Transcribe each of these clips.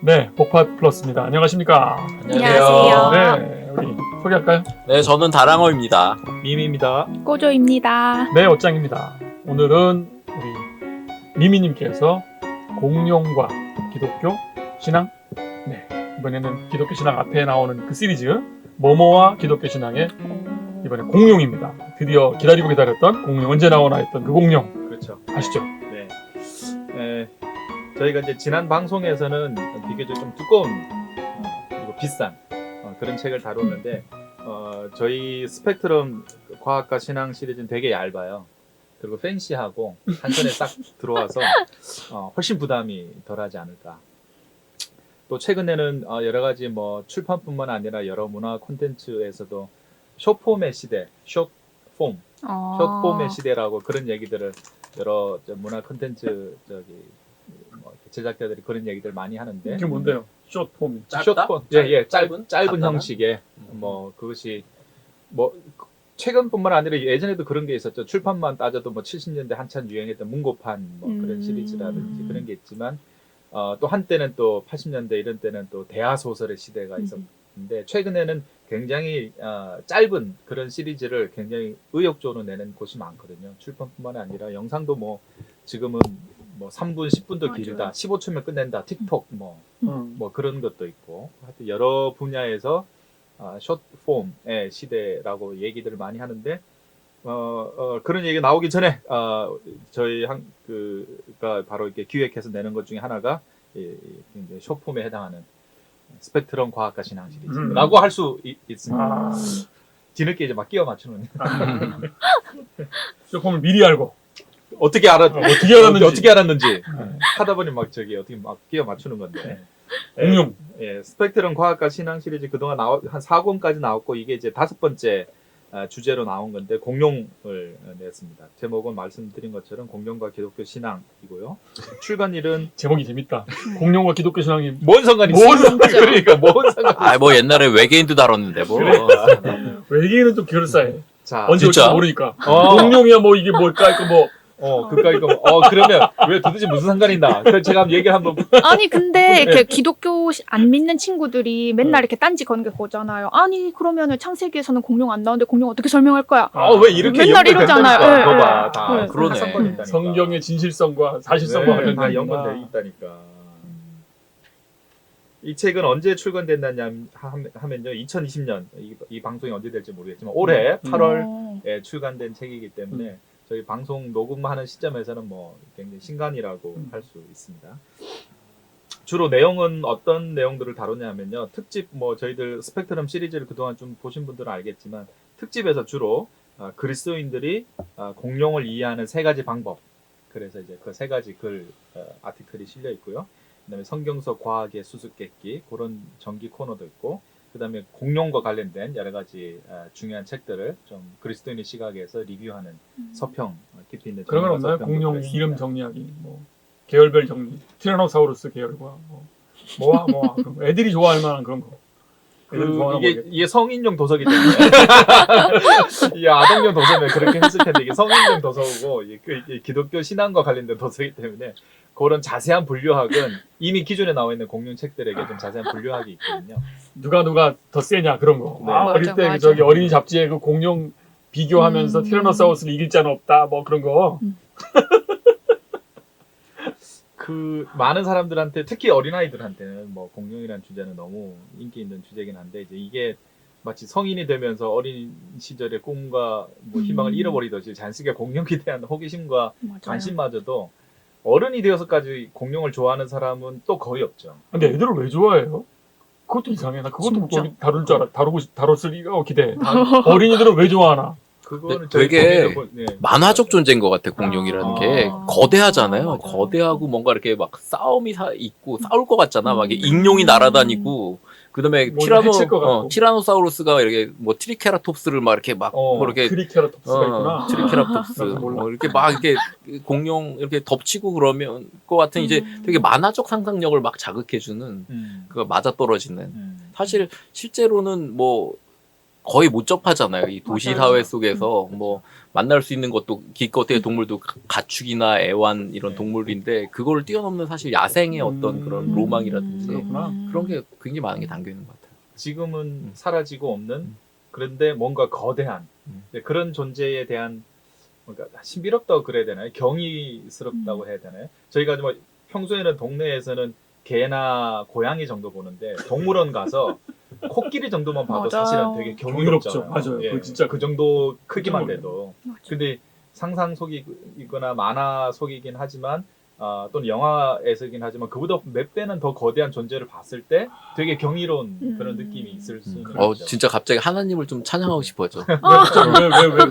네, 복팟 플러스입니다. 안녕하십니까? 안녕하세요. 네, 우리 소개할까요? 네, 저는 다랑어입니다. 미미입니다. 꼬조입니다. 네, 옷장입니다. 오늘은 우리 미미님께서 공룡과 기독교 신앙? 네, 이번에는 기독교 신앙 앞에 나오는 그 시리즈 모모와 기독교 신앙의 이번에 공룡입니다. 드디어 기다리고 기다렸던 공룡, 언제 나오나 했던 그 공룡 그렇죠. 아시죠? 네. 저희가 이제 지난 방송에서는 비교적 좀 두꺼운 그리고 비싼 그런 책을 다뤘는데 저희 스펙트럼 과학과 신앙 시리즈는 되게 얇아요. 그리고 팬시하고 한 손에 딱 들어와서 훨씬 부담이 덜하지 않을까. 또 최근에는 여러 가지 뭐 출판뿐만 아니라 여러 문화 콘텐츠에서도 숏폼의 시대, 숏폼의 시대라고 그런 얘기들을 여러 문화 콘텐츠 뭐 제작자들이 그런 얘기들 많이 하는데 이게 뭔데요? 숏폼. 숏폼, 짧은 간단한? 형식의 뭐 그것이 뭐 최근뿐만 아니라 예전에도 그런 게 있었죠. 출판만 따져도 뭐 70년대 한참 유행했던 문고판 뭐 그런 시리즈라든지 그런 게 있지만 또 한때는 또 80년대 이런 때는 또 대하 소설의 시대가 있었는데 최근에는 굉장히 짧은 그런 시리즈를 굉장히 의욕적으로 내는 곳이 많거든요. 출판뿐만 아니라 영상도 뭐 지금은 뭐 3분, 10분도 길다, 15초면 끝낸다, 틱톡 뭐 그런 것도 있고 하여튼 여러 분야에서 숏폼의 시대라고 얘기들을 많이 하는데 그런 얘기 나오기 전에 저희 그가 바로 이렇게 기획해서 내는 것 중에 하나가 이제 숏폼에 해당하는 스펙트럼 과학과 신앙 시리즈라고 할 수 있습니다. 뒤늦게 이제 막 끼워 맞추는. 숏폼을 미리 알고 어떻게 알았는지 어떻게 알았는지. 하다 보니 막 어떻게 막 끼워 맞추는 건데. 공룡. 스펙트럼 과학과 신앙 시리즈 그동안 한 4권까지 나왔고 이게 이제 5번째 주제로 나온 건데 공룡을 냈습니다. 제목은 말씀드린 것처럼 공룡과 기독교 신앙이고요. 출간일은 제목이 재밌다. 공룡과 기독교 신앙이 뭔 상관이 있어? 그러니까 뭔 상관? 뭐 옛날에 외계인도 다뤘는데 뭐. 외계인은 좀 그럴싸해. 자, 언제 올지 진짜? 모르니까. 공룡이야 뭐 이게 뭘까? 그러니까 그러면 왜 도대체 무슨 상관이 있나? 그래서 제가 한번 얘기를 한번. 아니 근데 이렇게 기독교 안 믿는 친구들이 맨날 이렇게 딴지 거는 게 그거잖아요. 아니 그러면은 창세기에서는 공룡 안 나오는데 공룡 어떻게 설명할 거야? 왜 이렇게 맨날 연결된다니까? 이러잖아요. 그거 예, 봐, 예. 다 네. 그러네. 상관있다니까. 성경의 진실성과 사실성과 네, 다 관련된 연관돼 있다니까. 이 책은 언제 출간됐느냐 하면요, 2020년 이 방송이 언제 될지 모르겠지만 올해 8월에 출간된 책이기 때문에 저희 방송 녹음하는 시점에서는 뭐 굉장히 신간이라고 할 수 있습니다. 주로 내용은 어떤 내용들을 다루냐면요, 특집 뭐 저희들 스펙트럼 시리즈를 그동안 좀 보신 분들은 알겠지만 특집에서 주로 그리스도인들이 공룡을 이해하는 3가지 방법, 그래서 이제 그 3가지 아티클이 실려 있고요. 그다음에 성경서 과학의 수수께끼 그런 정기 코너도 있고, 그다음에 공룡과 관련된 여러 가지 중요한 책들을 좀 그리스도인의 시각에서 리뷰하는 서평, 깊이 있는 그런 건 없나요? 공룡 이름 정리하기, 뭐 계열별 정리, 티라노사우루스 계열과 뭐와 그런 거. 애들이 좋아할 만한 그런 거. 이게 성인용 도서기 때문에 이 아동용 도서면 그렇게 했을 텐데 이게 성인용 도서고 기독교 신앙과 관련된 도서이기 때문에 그런 자세한 분류학은 이미 기존에 나와 있는 공룡 책들에게 좀 자세한 분류학이 있거든요. 누가 더 세냐 그런 거. 네. 어릴 때 맞아. 어린이 잡지에 그 공룡 비교하면서 티라노사우루스를 이길 자는 없다 뭐 그런 거. 그 많은 사람들한테, 특히 어린아이들한테는 뭐 공룡이라는 주제는 너무 인기 있는 주제긴 한데 이제 이게 마치 성인이 되면서 어린 시절의 꿈과 뭐 희망을 잃어버리듯이 자연스럽게 공룡에 대한 호기심과 관심마저도 어른이 되어서까지 공룡을 좋아하는 사람은 또 거의 없죠. 근데 애들을 왜 좋아해요? 그것도 이상해. 나 그것도 못 다룰 줄 알아. 다뤘을 리가 기대해. 어린이들은 왜 좋아하나? 그거는 되게 네. 만화적 존재인 것 같아, 공룡이라는 게. 아. 거대하잖아요. 맞아요. 거대하고 뭔가 이렇게 막 싸움이 있고 싸울 것 같잖아. 막 이게 익룡이 날아다니고. 그다음에 뭔가 해칠 것 같고. 티라노사우루스가 이렇게 뭐 트리케라톱스를 막 이렇게 막 뭐 이렇게 트리케라톱스가 있구나. 트리케라톱스 나도 몰라. 뭐 이렇게 막 이렇게 공룡 이렇게 덮치고 그러면 것 같은 이제 되게 만화적 상상력을 막 자극해주는 그거 맞아 떨어지는. 사실 실제로는 뭐 거의 못 접하잖아요. 이 도시 맞아요. 사회 속에서 뭐 만날 수 있는 것도 기껏해야 동물도 가축이나 애완 이런 네. 동물인데 그걸 뛰어넘는 사실 야생의 어떤 그런 로망이라든지 그렇구나. 그런 게 굉장히 많은 게 담겨 있는 것 같아요. 지금은 사라지고 없는 그런데 뭔가 거대한 그런 존재에 대한 뭔가 신비롭다고 그래야 되나요? 경이스럽다고 해야 되나요? 저희가 뭐 평소에는 동네에서는 개나 고양이 정도 보는데 동물원 가서 코끼리 정도만 봐도 맞아요. 사실은 되게 경이롭죠. 경이롭잖아요. 맞아요. 그거 진짜 그 정도 크기만 깜짝 돼도. 맞아. 근데 상상 속이거나 만화 속이긴 하지만 또는 영화에서긴 하지만 그보다 몇 배는 더 거대한 존재를 봤을 때 되게 경이로운 그런 느낌이 있을 수는 있죠. 진짜 갑자기 하나님을 좀 찬양하고 싶어져. 왜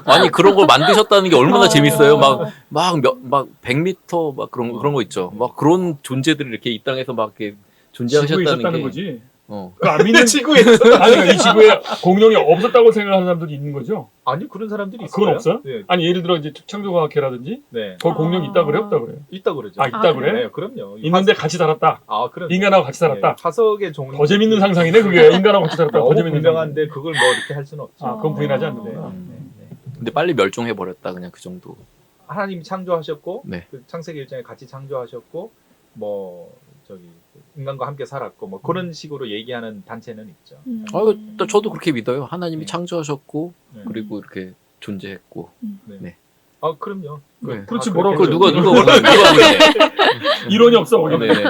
아니 그런 걸 만드셨다는 게 얼마나 재밌어요. 막 100m 막 그런 거 있죠. 막 그런 존재들이 이렇게 이 땅에서 막 이렇게 지구에 존재하셨다는 있었다는 게 거지. 어. 그 안 믿는 지구에서 아니 그러니까 이 지구에 공룡이 없었다고 생각하는 사람들이 있는 거죠. 아니 그런 사람들이 있어요. 그건 없어요? 네, 아니 예를 들어 이제 창조과학회라든지 네. 거기 공룡이 있다 그래 없다 그래요? 있다 그러죠. 아 있다 그래? 네, 그럼요. 있는데 같이 살았다. 그럼 인간하고 같이 살았다. 화석의 종류 더 재밌는 상상이네 그게. 인간하고 같이 살았다. 더 너무 재밌는 분명한데 그걸 뭐 이렇게 할 수는 없죠. 상상. 그건 부인하지 네, 않는구나. 네, 네. 근데 빨리 멸종해 버렸다 그냥 그 정도. 하나님이 창조하셨고 네. 그 창세기 1장에 같이 창조하셨고 뭐 저기 인간과 함께 살았고 뭐 그런 식으로 얘기하는 단체는 있죠. 또 저도 그렇게 믿어요. 하나님이 네. 창조하셨고 네. 그리고 이렇게 존재했고. 네. 네. 그럼요. 네. 그렇지, 뭐라고 그걸 그러죠. 누가 보네. 이론이 없어. 네. 어디. 네.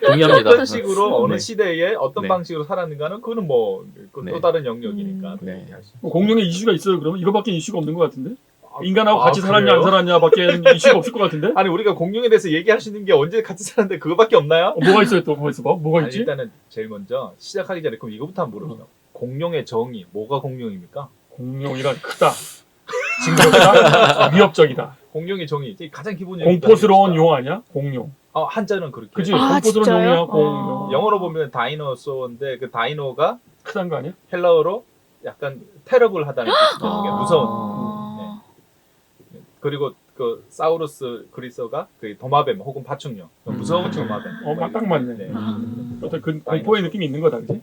동의합니다. 어떤 식으로 어느 네. 시대에 어떤 네. 방식으로 살았는가는 그거는 뭐 또 네. 다른 영역이니까 그 네. 얘기할 수. 뭐 공룡의 이슈가 있어요. 그러면 이거밖에 이슈가 없는 것 같은데. 아, 인간하고 같이 살았냐 그래요? 안 살았냐밖에 이슈가 없을 것 같은데. 아니 우리가 공룡에 대해서 얘기할 수 있는 게 언제 같이 사는데 그거밖에 없나요? 뭐가 있어요 또? 거기서 봐. 뭐가 아니, 있지? 일단은 제일 먼저 시작하기 전에 그럼 이거부터 한번 물어보죠. 공룡의 정의 뭐가 공룡입니까? 공룡이란 크다. 징그럽다. 위협적이다. 공룡의 정의 이게 가장 기본적인 공포스러운 용 아니야? 공룡. 한자는 그렇게. 그지? 아, 공포스러운 진짜요? 용이야 공룡. 영어로 보면 다이노소인데 그 다이노가 크단 거 아니야? 헬라어로 약간 테러블하다는 뜻이거든요. 아. 무서운. 그리고 그 사우루스 그리스어가 그 도마뱀 혹은 파충류. 무서운 도마뱀. 딱 맞네. 네. 어떤 그 공포의 느낌이 있는 거다, 그지?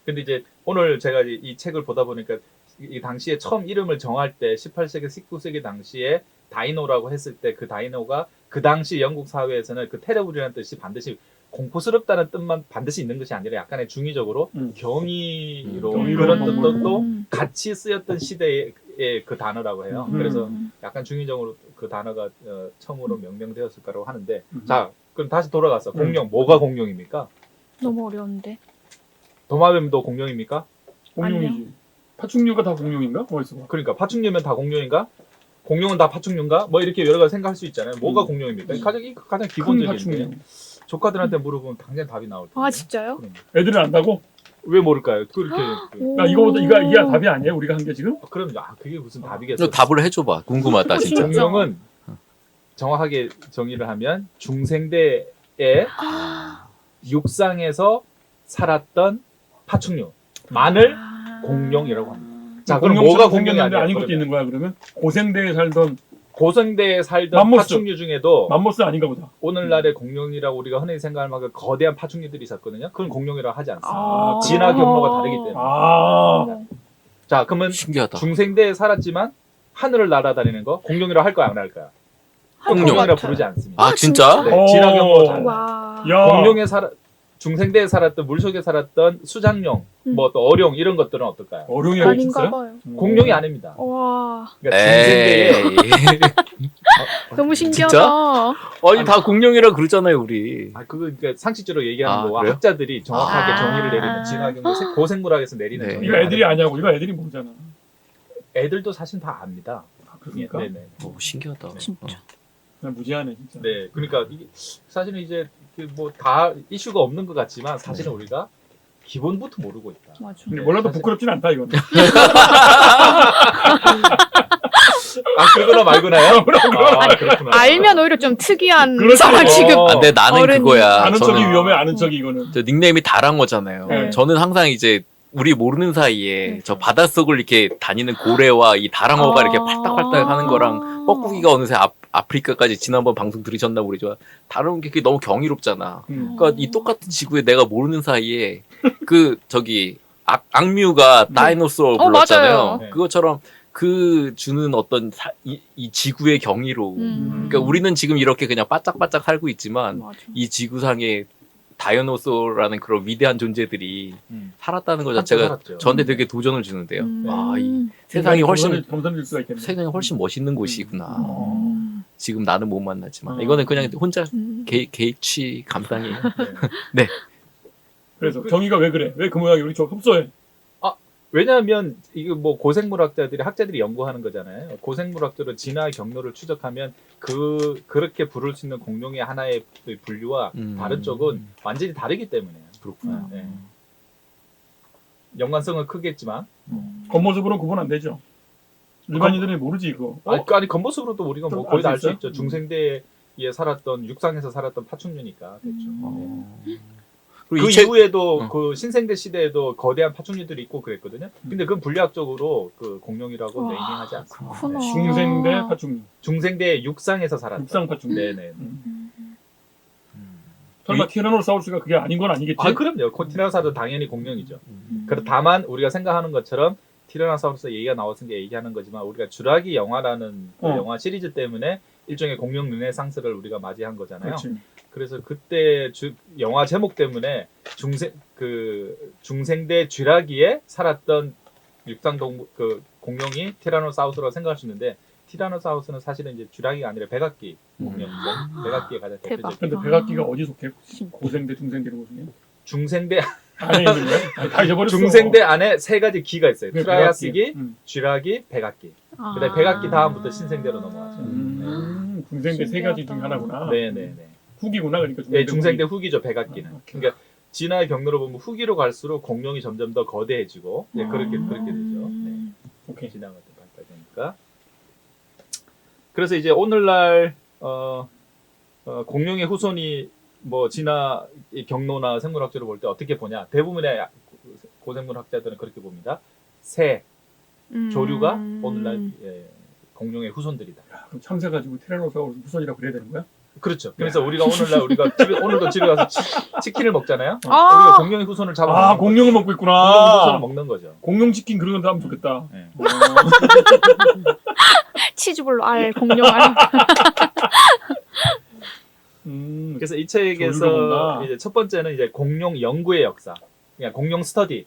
근데 이제 오늘 제가 이 책을 보다 보니까 이 당시에 처음 이름을 정할 때 18세기, 19세기 당시에 다이노라고 했을 때 그 다이노가 그 당시 영국 사회에서는 그 테러블이라는 뜻이 반드시 공포스럽다는 뜻만 반드시 있는 것이 아니라 약간의 중의적으로 경이로 그런 경이로운 뜻도 또 음. 같이 쓰였던 시대의 그 단어라고 해요. 그래서 약간 중의적으로 그 단어가 처음으로 명명되었을 거라고 하는데 자 그럼 다시 돌아가서 공룡 뭐가 공룡입니까? 너무 어려운데. 도마뱀도 공룡입니까? 공룡이지. 파충류가 다 공룡인가? 어디서 봐. 그러니까 파충류면 다 공룡인가? 공룡은 다 파충류인가? 뭐 이렇게 여러 가지 생각할 수 있잖아요. 뭐가 공룡입니까? 가장 큰 기본적인데 파충류. 조카들한테 물어보면 당장 답이 나올 텐데. 아 진짜요? 그럼. 애들은 안다고? 왜 모를까요? 그렇게 오. 야, 이거보다 이게 답이 아니에요? 우리가 한 게 지금? 그럼 그게 무슨 답이겠어요? 답을 해줘봐. 궁금하다 진짜. 진짜. 공룡은 정확하게 정의를 하면 중생대의 육상에서 살았던 파충류만을 공룡이라고 합니다. 자, 그럼 뭐가 공룡이 생겼는데 아니야? 아닌 것도 있는 거야, 그러면? 고생대에 살던 고생대에 살던 맘모스. 파충류 중에도 맘모스 아닌가 보다. 오늘날의 공룡이라고 우리가 흔히 생각할 만큼 거대한 파충류들이 있었거든요. 그건 공룡이라고 하지 않습니다. 아, 진화 경로가 다르기 때문에. 자, 그러면 신기하다. 중생대에 살았지만 하늘을 날아다니는 거 공룡이라고 할 거야, 안 할 거야? 공룡이라고 부르지 않습니다. 아 진짜? 네, 진화 경로가 달라. 와. 야, 중생대에 살았던 물속에 살았던 수장용, 뭐 또 어룡 이런 것들은 어떨까요? 어룡이라고 아닌가 있었어요? 봐요. 공룡이 아닙니다. 와. 그러니까 중생대에 에이. 너무 신기하다. 아니 다 공룡이라 그러잖아요 우리. 그거 그러니까 상식적으로 얘기하는 아, 거와 그래요? 학자들이 정확하게 아. 정의를 내리는 진화 경로 고생물학에서 내리는 네. 정의. 이거 애들이 아니냐고. 이거 애들이 모르잖아. 애들도 사실 다 압니다. 그러니까? 네네. 신기하다. 진짜. 그냥 무지하네, 진짜. 네, 그러니까 이게 사실은 이제 뭐 다 이슈가 없는 것 같지만 사실은 우리가 기본부터 모르고 있다. 맞아. 근데 몰라도 사실- 부끄럽진 않다, 이건. 그러거나 말거나요? 그렇구나. 알면 오히려 좀 특이한 그렇죠. 사람 지금. 어. 아, 근데 나는 어른이 그거야. 아는 척이 저는 위험해, 아는 척이 이거는. 저 닉네임이 다랑어잖아요. 네. 저는 항상 이제 우리 모르는 사이에 네. 저 바닷속을 이렇게 다니는 고래와 이 다랑어가 이렇게 팔딱팔딱 하는 거랑 뻐꾸기가 어느새 아프리카까지 지난번 방송 들으셨나 모르죠. 다른 게 그게 너무 경이롭잖아. 그러니까 이 똑같은 지구에 내가 모르는 사이에 그 저기 악뮤가 다이노소어 불렀잖아요. 맞아요. 네. 그것처럼 그 주는 어떤 이 지구의 경이로움. 그러니까 우리는 지금 이렇게 그냥 바짝바짝 살고 있지만 맞아. 이 지구상에 다이노소어라는 그런 위대한 존재들이 살았다는 것 한참 자체가 살았죠. 저한테 되게 도전을 주는데요. 아, 이 세상이 겸손일 수가 있겠네. 세상이 훨씬 멋있는 곳이구나. 음. 지금 나는 못 만났지만 이거는 그냥 혼자 개취 감상이에요. 네. 그래서 정의가 왜 그래? 왜 그 모양이 우리 저 흡수해? 왜냐하면 이게 뭐 고생물학자들이 학자들이 연구하는 거잖아요. 고생물학적으로 진화의 경로를 추적하면 그렇게 부를 수 있는 공룡의 하나의 분류와 다른 쪽은 완전히 다르기 때문에요. 그렇구나. 네. 연관성은 크겠지만 겉모습으로는 구분 안 되죠. 일반인들이 모르지 그거. 아니 겉모습으로도 우리가 뭐 좀 거의 다 알 알 수 수 있어요? 있죠. 중생대에 살았던 육상에서 살았던 파충류니까 됐죠. 네. 그리고 그 이 책- 이후에도 그 신생대 시대에도 거대한 파충류들이 있고 그랬거든요. 근데 그건 분류학적으로 그 공룡이라고 와, 네이밍하지 않습니다. 그렇구나. 네. 중생대 파충류, 중생대 육상에서 살았던. 육상 파충류. 네네. 설마 티라노사우루스가 그게 아닌 건 아니겠지? 아 그럼요. 티라노사우루스 당연히 공룡이죠. 다만 우리가 생각하는 것처럼 티라노사우루스 얘기가 나왔으니까 얘기하는 거지만 우리가 주라기 영화라는 그 영화 시리즈 때문에 일종의 공룡 르네상스를 우리가 맞이한 거잖아요. 그렇지. 그래서 그때 영화 제목 때문에 중생대 쥐라기에 살았던 육상 동물 그 공룡이 티라노사우루스라고 생각할 수 있는데 티라노사우루스는 사실은 이제 쥐라기가 아니라 백악기 공룡인데 백악기가 가장 대표적. 근데 백악기가 어디 속해? 고생대, 중생대 이런 거 중에? 중생대 안에 있는 거야? 아니, 다 잊어버렸어. 중생대 안에 세 가지 기가 있어요. 그게 트라이아스기, 백악기야. 쥐라기, 백악기. 아. 그다음에 백악기 다음부터 신생대로 넘어가죠. 중생대 세 가지 중에 신기하다. 하나구나. 네네네. 후기구나 그러니까 네, 중생대 후기죠 백악기는. 아, 오케이. 그러니까 진화의 경로로 보면 후기로 갈수록 공룡이 점점 더 거대해지고 네, 그렇게 되죠. 네. 오케이. 진화가 발달되니까. 그래서 이제 오늘날 공룡의 후손이 뭐 진화 경로나 생물학적으로 볼 때 어떻게 보냐? 대부분의 고생물학자들은 그렇게 봅니다. 새 조류가 오늘날 공룡의 후손들이다. 야, 그럼 참새 가지고 티라노사우루스 후손이라고 그래야 되는 거야? 그렇죠. 그래서 오늘날 오늘도 집에 가서 치킨을 먹잖아요. 아. 우리가 공룡의 후손을 잡아. 아, 공룡을 먹고 공룡의 후손을 있구나. 먹는 거죠. 공룡 치킨 그런 거 하면 좋겠다. 네. 치즈볼로 알 공룡 알. 그래서 이 조류가 책에서 뭔가. 이제 첫 번째는 이제 공룡 연구의 역사, 그냥 공룡 스터디.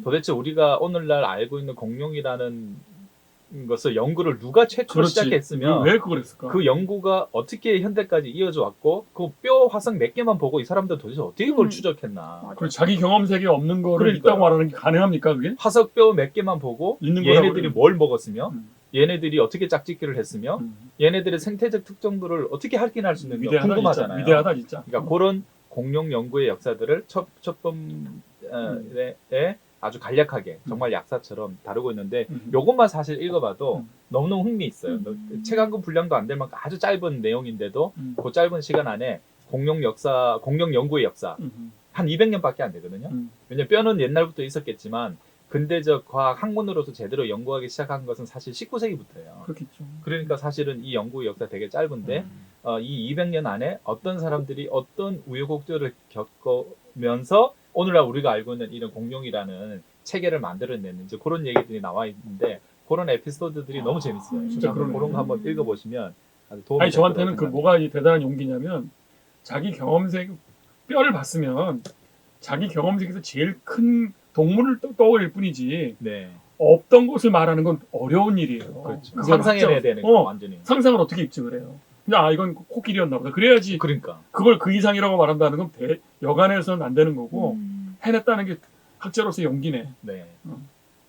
도대체 우리가 오늘날 알고 있는 공룡이라는 것을 연구를 누가 최초로 시작했으면 왜 그걸 했을까? 그 연구가 어떻게 현대까지 이어져 왔고 그 뼈 화석 몇 개만 보고 이 사람들 도대체 어떻게 그걸 추적했나? 그리고 자기 경험 세계에 없는 거를 그러니까요. 있다고 말하는 게 가능합니까 그게? 화석 뼈 몇 개만 보고 있는 거라고 얘네들이 그러면. 뭘 먹었으며 음. 얘네들이 어떻게 짝짓기를 했으며 얘네들의 생태적 특성들을 어떻게 확인할 수 있는 가 위대하다 궁금하잖아요. 진짜. 위대하다 진짜. 그러니까 그런 공룡 연구의 역사들을 첫 번에 아주 간략하게 정말 약사처럼 다루고 있는데 요것만 사실 읽어봐도 너무너무 흥미있어요. 책 한 권 분량도 안 될 만큼 아주 짧은 내용인데도 그 짧은 시간 안에 공룡 연구의 역사 한 200년밖에 안 되거든요. 왜냐면 뼈는 옛날부터 있었겠지만 근대적 과학 학문으로서 제대로 연구하기 시작한 것은 사실 19세기부터예요. 그렇겠죠. 그러니까 사실은 이 연구의 역사 되게 짧은데 이 200년 안에 어떤 사람들이 어떤 우여곡절을 겪으면서 오늘날 우리가 알고 있는 이런 공룡이라는 체계를 만들어냈는지 그런 얘기들이 나와 있는데 그런 에피소드들이 너무 재밌어요. 진짜 그러네. 그런 거 한번 읽어보시면 아주 도움이 아니 될 저한테는 거라고 그 생각합니다. 뭐가 이 대단한 용기냐면 자기 경험색 뼈를 봤으면 자기 경험색에서 제일 큰 동물을 떠올릴 뿐이지 네, 없던 것을 말하는 건 어려운 일이에요. 그렇죠. 그걸 상상해내야 학자로- 되는 거 어, 완전히. 상상을 어떻게 입증을 해요? 그냥 이건 코끼리였나 보다. 그래야지 그러니까 그걸 그 이상이라고 말한다는 건 여간에서는 안 되는 거고 해냈다는 게 학자로서의 용기네. 네.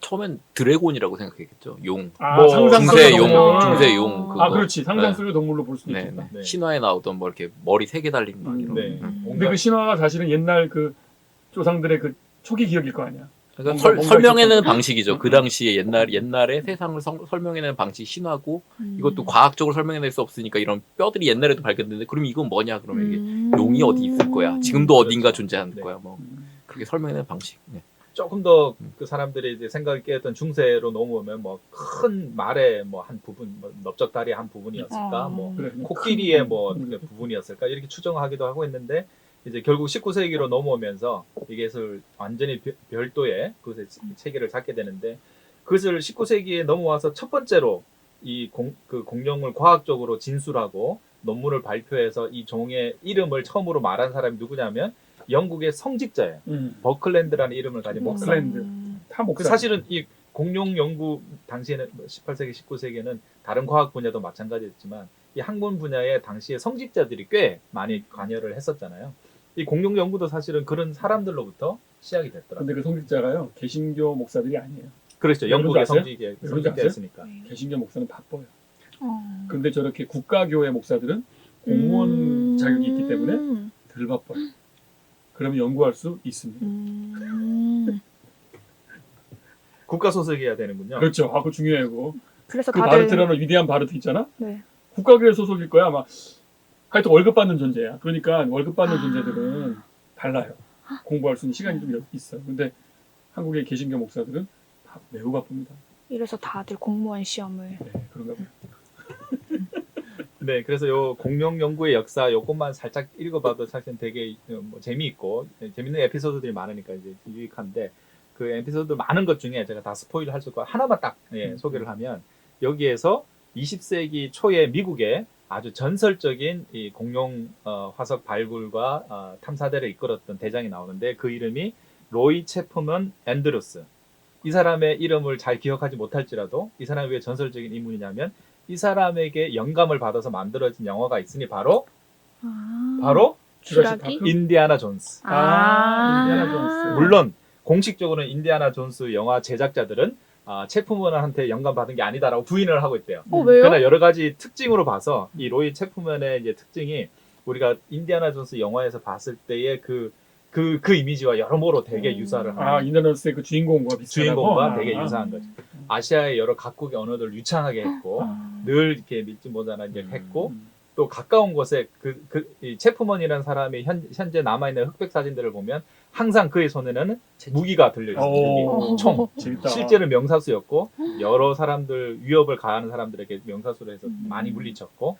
처음엔 드래곤이라고 생각했겠죠. 용. 아, 뭐, 상상 중세 속의 용, 동물. 중세 용. 그거. 아, 그렇지. 상상 네. 속의 동물로 볼 수도 네, 있겠다. 네. 네. 신화에 나오던 뭐 이렇게 머리 3개 달린 막 이런. 네. 근데 그 신화가 사실은 옛날 그 조상들의 그 초기 기억일 거 아니야. 그러니까 뭔가 설명해내는 있었구나. 방식이죠. 그 당시에 옛날에 세상을 설명해내는 방식 신화고 이것도 과학적으로 설명해낼 수 없으니까 이런 뼈들이 옛날에도 발견됐는데 그럼 이건 뭐냐? 그러면 이게 용이 어디 있을 거야. 지금도 어딘가 존재하는 네. 거야. 뭐 그렇게 설명해내는 방식. 네. 조금 더 그 사람들이 이제 생각을 깨었던 중세로 넘어오면 뭐 큰 말의 뭐 한 부분, 뭐 넓적다리의 한 부분이었을까, 뭐 그래, 코끼리의 큰- 뭐 부분이었을까 이렇게 추정하기도 하고 했는데 이제 결국 19세기로 넘어오면서 이것을 완전히 별도의 그것의 체계를 잡게 되는데 그것을 19세기에 넘어와서 첫 번째로 그 공룡을 과학적으로 진술하고 논문을 발표해서 이 종의 이름을 처음으로 말한 사람이 누구냐면 영국의 성직자예요. 버클랜드라는 이름을 가진 목사. 버클랜드. 다 목사. 사실은 이 공룡 연구 당시에는 18세기, 19세기에는 다른 과학 분야도 마찬가지였지만 이 학문 분야에 당시에 성직자들이 꽤 많이 관여를 했었잖아요. 이 공룡 연구도 사실은 그런 사람들로부터 시작이 됐더라고요. 근데 그 성직자가요 개신교 목사들이 아니에요. 그렇죠. 여러분도 영국의 아세요? 성직자였으니까. 개신교 목사는 바빠요. 어. 근데 저렇게 국가교회 목사들은 공무원 자격이 있기 때문에 덜 바빠요. 그러면 연구할 수 있습니다. 국가 소속이어야 되는군요. 그렇죠. 아, 그거 중요해요. 그거. 그래서 그 다들 바르트라는 위대한 바르트 있잖아. 네. 국가교회 소속일 거야 아마. 하여튼 월급 받는 존재야. 그러니까 월급 받는 아. 존재들은 달라요. 공부할 수 있는 시간이 좀 있어요. 근데 한국의 개신교 목사들은 매우 바쁩니다. 이래서 다들 공무원 시험을 네, 그런가 봐요. 네, 그래서 요 공룡 연구의 역사 요것만 살짝 읽어봐도 사실 되게 뭐 재미있고 재밌는 에피소드들이 많으니까 이제 유익한데 그 에피소드 많은 것 중에 제가 다 스포일 할 수 없고 하나만 딱 소개를 하면 여기에서 20세기 초에 미국의 아주 전설적인 이 공룡 화석 발굴과 탐사대를 이끌었던 대장이 나오는데 그 이름이 로이 체프먼 앤드루스. 이 사람의 이름을 잘 기억하지 못할지라도 이 사람이 왜 전설적인 인물이냐면 이 사람에게 영감을 받아서 만들어진 영화가 있으니 바로 주라시 쥐라기? 파크? 인디아나 존스. 인디아나 존스. 물론 공식적으로는 인디아나 존스 영화 제작자들은 체프먼한테 영감 받은 게 아니다라고 부인을 하고 있대요. 왜요? 그러나 여러 가지 특징으로 봐서 이 로이 체프먼의 이제 특징이 우리가 인디아나 존스 영화에서 봤을 때의 그 이미지와 여러모로 되게 유사를 하는 인디아나 존스의 그 주인공과 비슷하고 주인공과 되게 유사한 거죠. 아시아의 여러 각국의 언어들을 유창하게 했고 늘 이렇게 믿지 못하는 했고 또 가까운 곳에 이 체프먼이라는 사람이 현재 남아있는 흑백 사진들을 보면 항상 그의 손에는 무기가 들려 있어요. 총. 재밌다. 실제로 명사수였고 여러 사람들 위협을 가하는 사람들에게 명사수로 해서 많이 물리쳤고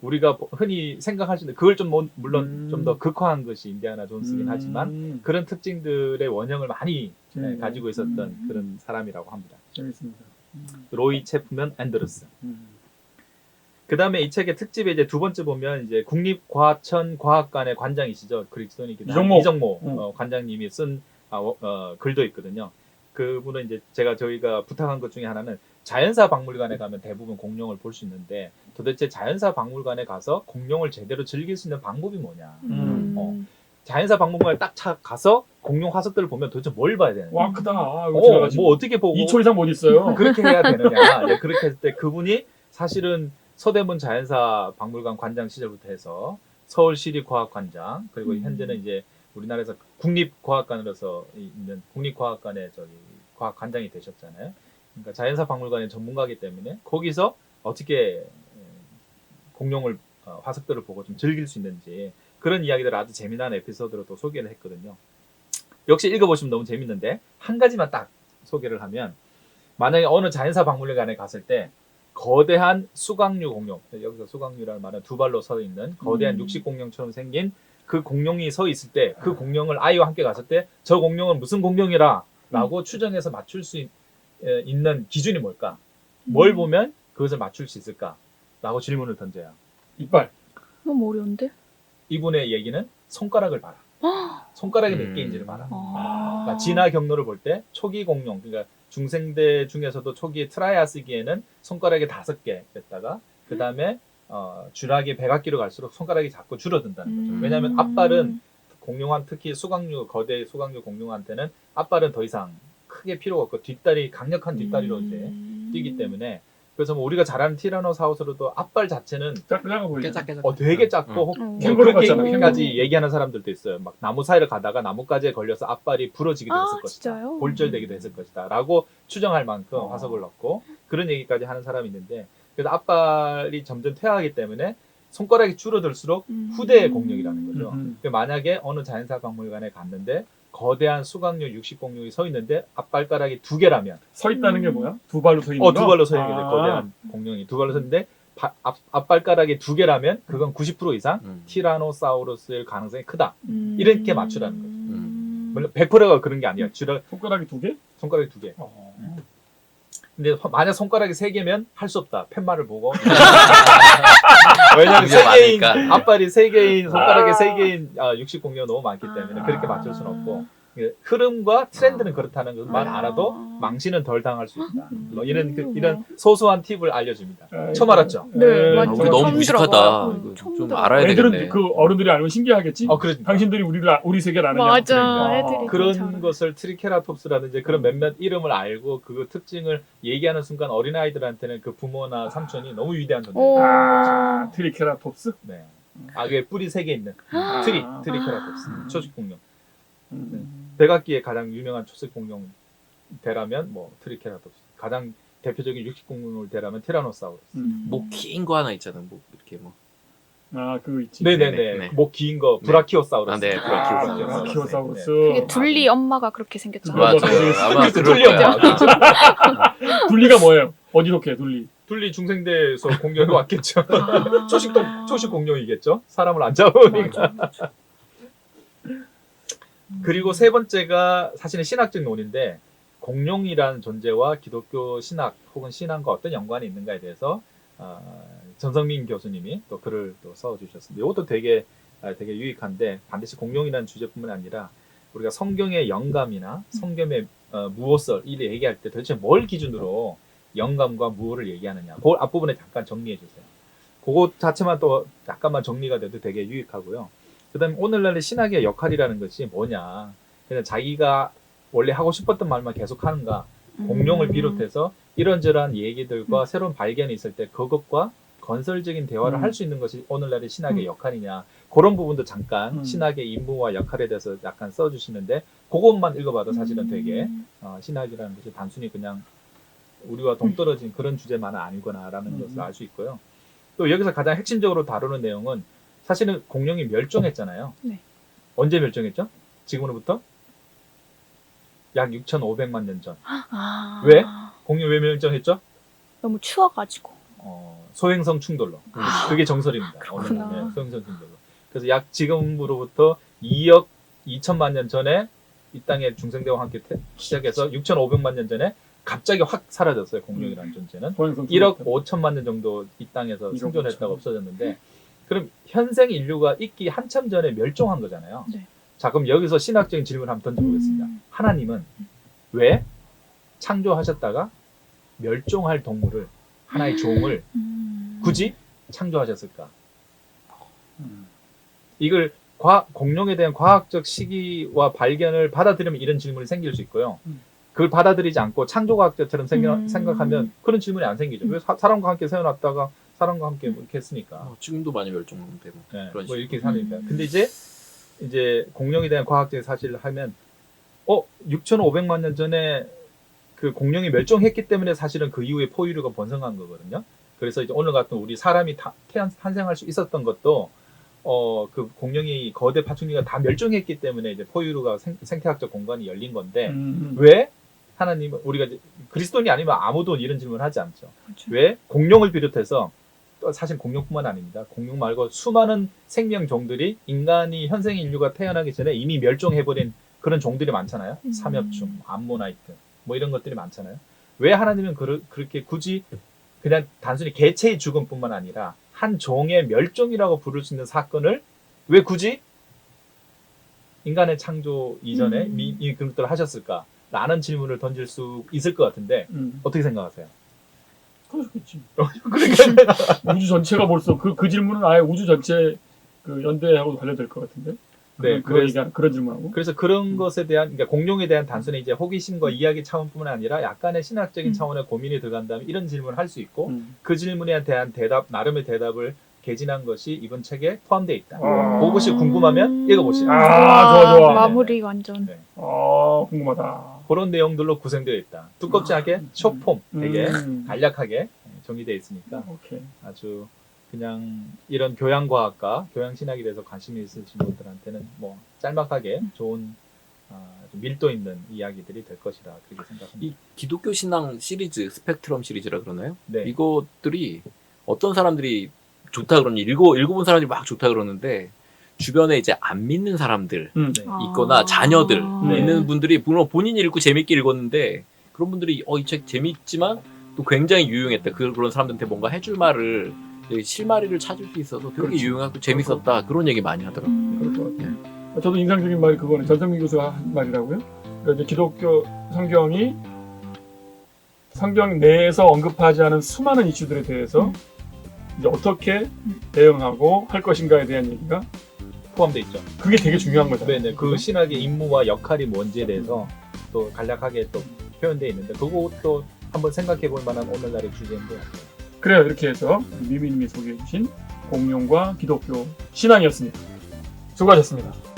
우리가 흔히 생각할 수 있는 그걸 좀 물론 좀 더 극화한 것이 인디아나 존스긴 하지만 그런 특징들의 원형을 많이 가지고 있었던 그런 사람이라고 합니다. 재밌습니다. 로이 체프먼 앤드루스. 그 다음에 이 책의 특집에 이제 두 번째 보면 이제 국립과천 과학관의 관장이시죠. 그리스도인이기도 한 이정모 관장님이 쓴 글도 있거든요. 그분은 이제 저희가 부탁한 것 중에 하나는 자연사 박물관에 가면 대부분 공룡을 볼 수 있는데 도대체 자연사 박물관에 가서 공룡을 제대로 즐길 수 있는 방법이 뭐냐. 자연사 박물관에 딱 가서 공룡 화석들을 보면 도대체 뭘 봐야 되느냐. 와 크다. 뭐 어떻게 보고 2초 이상 못 있어요. 그렇게 해야 되느냐. 그렇게 했을 때 그분이 사실은 서대문 자연사 박물관 관장 시절부터 해서 서울시립과학관장 그리고 현재는 이제 우리나라에서 국립과학관으로서 있는 국립과학관의 과학관장이 되셨잖아요. 그러니까 자연사 박물관의 전문가이기 때문에 거기서 어떻게 공룡을 화석들을 보고 좀 즐길 수 있는지 그런 이야기들을 아주 재미난 에피소드로 또 소개를 했거든요. 역시 읽어보시면 너무 재밌는데 한 가지만 딱 소개를 하면 만약에 어느 자연사 박물관에 갔을 때 거대한 수강류 공룡, 여기서 수강류라는 말은 두 발로 서 있는 거대한 육식 공룡처럼 생긴 그 공룡이 서 있을 때 그 공룡을 아이와 함께 갔을 때 저 공룡은 무슨 공룡이라 라고 추정해서 맞출 수 있는 기준이 뭘까? 뭘 보면 그것을 맞출 수 있을까? 라고 질문을 던져요. 이빨. 너무 어려운데? 이분의 얘기는 손가락을 봐라. 손가락이 몇 개인지를 봐라. 그러니까 진화 경로를 볼 때 초기 공룡, 그러니까 중생대 중에서도 초기에 트라이아스기에는 손가락이 5개였다가 그 다음에 주라기 백악기로 갈수록 손가락이 자꾸 줄어든다는 거죠. 왜냐하면 앞발은 공룡한 특히 거대 수강류 공룡한테는 앞발은 더 이상 크게 필요가 없고 강력한 뒷다리로 이제 뛰기 때문에 그래서 뭐 우리가 잘 아는 티라노사우루스도 앞발 자체는 작아 보이죠. 되게 작고 캥거루 같잖아요. 그렇게까지 얘기하는 사람들도 있어요. 막 나무 사이를 가다가 나뭇가지에 걸려서 앞발이 부러지기도 했을 것이다. 진짜요? 골절되기도 했을 것이다. 라고 추정할 만큼 화석을 넣고 그런 얘기까지 하는 사람이 있는데 그래서 앞발이 점점 퇴화하기 때문에 손가락이 줄어들수록 후대의 공룡이라는 거죠. 만약에 어느 자연사 박물관에 갔는데 거대한 수강류 육식공룡이 서 있는데 앞발가락이 2개라면 서 있다는 게 뭐야? 두 발로 서 있는 거? 두 발로 서 있는 거죠. 거대한 공룡이 두 발로 서 있는데 앞발가락이 2개라면 그건 90% 이상 음. 티라노사우루스일 가능성이 크다. 음. 이렇게 맞추라는 거죠. 물론 100%가 그런 게 아니야. 손가락이 2개? 손가락이 2개. 어. 근데 만약 손가락이 3개면 할 수 없다. 팻말을 보고. 왜냐면 이게 3개인 많으니까. 앞발이 3개인 손가락이 3개인 육식 공룡 너무 많기 때문에 그렇게 맞출 수는 없고 흐름과 트렌드는 그렇다는 것만 알아도 망신은 덜 당할 수 있다. 뭐 이런 소소한 팁을 알려줍니다. 처음 알았죠? 네, 아, 맞죠. 우리 너무 처음 무식하다. 들어봐요. 이거 처음 좀 들어봐요. 알아야 애들은 되겠네. 그 어른들이 알면 신기하겠지. 그러니까. 당신들이 우리 세계를 아느냐. 맞아. 그러니까. 애들이 그런 잘 알아요. 것을 트리케라톱스라든지 그런 몇몇 이름을 알고 그 특징을 얘기하는 순간 어린아이들한테는 그 부모나 삼촌이 너무 위대한 오. 존재입니다. 아, 트리케라톱스. 네. 악의 뿔이 3개 있는 트리케라톱스 초식 공룡. 백악기의 가장 유명한 초식 공룡 대라면 뭐 트리케라톱스. 가장 대표적인 육식 공룡을 대라면 티라노사우루스. 목 긴 거 하나 있잖아. 목 이렇게 뭐. 아, 그거 있지. 네네네. 네. 목 긴 거 브라키오사우루스. 아, 네, 브라키오사우루스. 그게 둘리 엄마가 그렇게 생겼잖아요. 맞아요. 맞아. 아마 그래서 그럴 둘리 거야. 엄마. 둘리가 뭐예요? 어디 속해 둘리? 둘리 중생대에서 공룡이 왔겠죠. 아. 초식 공룡이겠죠. 사람을 안 잡으니까. 맞아. 그리고 세 번째가 사실은 신학적 논인데 공룡이라는 존재와 기독교 신학 혹은 신앙과 어떤 연관이 있는가에 대해서 전성민 교수님이 또 글을 또 써주셨습니다. 이것도 되게 유익한데 반드시 공룡이라는 주제뿐만 아니라 우리가 성경의 영감이나 성경의 무엇을 이 얘기할 때 도대체 뭘 기준으로 영감과 무엇을 얘기하느냐. 그 앞부분에 잠깐 정리해 주세요. 그것 자체만 또 약간만 정리가 돼도 되게 유익하고요. 그 다음에 오늘날의 신학의 역할이라는 것이 뭐냐. 그냥 자기가 원래 하고 싶었던 말만 계속 하는가. 공룡을 비롯해서 이런저런 얘기들과 새로운 발견이 있을 때 그것과 건설적인 대화를 할 수 있는 것이 오늘날의 신학의 역할이냐. 그런 부분도 잠깐 신학의 임무와 역할에 대해서 약간 써주시는데 그것만 읽어봐도 사실은 되게 신학이라는 것이 단순히 그냥 우리와 동떨어진 그런 주제만은 아니구나라는 것을 알 수 있고요. 또 여기서 가장 핵심적으로 다루는 내용은 사실은 공룡이 멸종했잖아요. 네. 언제 멸종했죠? 지금으로부터? 약 6,500만 년 전. 아. 왜? 공룡 왜 멸종했죠? 너무 추워가지고. 소행성 충돌로. 그게 정설입니다. 그렇구나. 네, 소행성 충돌로. 그래서 약 지금으로부터 2억 2천만 년 전에 이 땅에 중생대와 함께 시작해서 6,500만 년 전에 갑자기 확 사라졌어요. 공룡이라는 존재는. 1억 5천만 년 정도 이 땅에서 1억 생존했다가 5천. 없어졌는데 그럼 현생 인류가 있기 한참 전에 멸종한 거잖아요. 네. 자, 그럼 여기서 신학적인 질문을 한번 던져보겠습니다. 하나님은 왜 창조하셨다가 멸종할 동물을 하나의 종을 굳이 창조하셨을까? 이걸 공룡에 대한 과학적 시기와 발견을 받아들이면 이런 질문이 생길 수 있고요. 그걸 받아들이지 않고 창조과학자처럼 생각하면 그런 질문이 안 생기죠. 왜 사람과 함께 세워놨다가 사람과 함께 이렇게 했으니까. 지금도 많이 멸종돼. 뭐. 네, 그런 뭐 식으로. 이렇게 사니까. 근데 이제 공룡에 대한 과학적인 사실을 하면 6,500만 년 전에 그 공룡이 멸종했기 때문에 사실은 그 이후에 포유류가 번성한 거거든요. 그래서 이제 오늘 같은 우리 사람이 탄생할 수 있었던 것도 그 공룡이 거대 파충류가 다 멸종했기 때문에 이제 포유류가 생태학적 공간이 열린 건데 왜 하나님은 우리가 이제 그리스도인이 아니면 아무도 이런 질문을 하지 않죠. 그렇죠. 왜 공룡을 비롯해서 또 사실 공룡뿐만 아닙니다. 공룡 말고 수많은 생명 종들이 인간이 현생 인류가 태어나기 전에 이미 멸종해버린 그런 종들이 많잖아요. 삼엽충, 암모나이트 뭐 이런 것들이 많잖아요. 왜 하나님은 그렇게 굳이 그냥 단순히 개체의 죽음뿐만 아니라 한 종의 멸종이라고 부를 수 있는 사건을 왜 굳이 인간의 창조 이전에 그런 것들을 하셨을까? 라는 질문을 던질 수 있을 것 같은데 어떻게 생각하세요? 그렇겠지. 그러니까 우주 전체가 벌써 그 질문은 아예 우주 전체 그 연대하고 관련될 것 같은데. 네, 그런 질문하고. 그래서 그런 것에 대한, 그러니까 공룡에 대한 단순히 이제 호기심과 이야기 차원뿐만 아니라 약간의 신학적인 차원의 고민이 들어간다면 이런 질문을 할 수 있고 그 질문에 대한 나름의 대답을 개진한 것이 이번 책에 포함되어 있다. 그것이 궁금하면 읽어보시죠. 좋아. 마무리 완전. 네. 궁금하다. 그런 내용들로 구성되어 있다. 두껍지 않게 숏폼, 되게 간략하게 정리되어 있으니까 오케이. 아주 그냥 이런 교양과학과 교양신학에 대해서 관심이 있으신 분들한테는 뭐 짤막하게 좋은 좀 밀도 있는 이야기들이 될 것이라 그렇게 생각합니다. 이 기독교 신앙 시리즈, 스펙트럼 시리즈라 그러나요? 네. 이것들이 어떤 사람들이 좋다 그러니 읽어본 사람들이 막 좋다 그러는데 주변에 이제 안 믿는 사람들 네. 있거나 자녀들 네. 있는 분들이 물론 본인이 읽고 재밌게 읽었는데 그런 분들이 이 책 재밌지만 또 굉장히 유용했다. 그런 사람들한테 뭔가 해줄 말을 실마리를 찾을 수 있어서 되게 그렇지. 유용하고 재밌었다. 그런 얘기 많이 하더라고요. 그럴 것 같아요. 저도 인상적인 말이 그거는 전성민 교수가 한 말이라고요. 그러니까 이제 기독교 성경이 성경 내에서 언급하지 않은 수많은 이슈들에 대해서 이제 어떻게 대응하고 할 것인가에 대한 얘기가 포함되어 있죠. 그게 되게 중요한 거죠. 네네. 그 신학의 임무와 역할이 뭔지에 대해서 또 간략하게 또 표현되어 있는데 그것도 한번 생각해 볼 만한 오늘날의 주제인 것 같아요. 그래요. 이렇게 해서 미미님이 소개해 주신 공룡과 기독교 신앙이었습니다. 수고하셨습니다.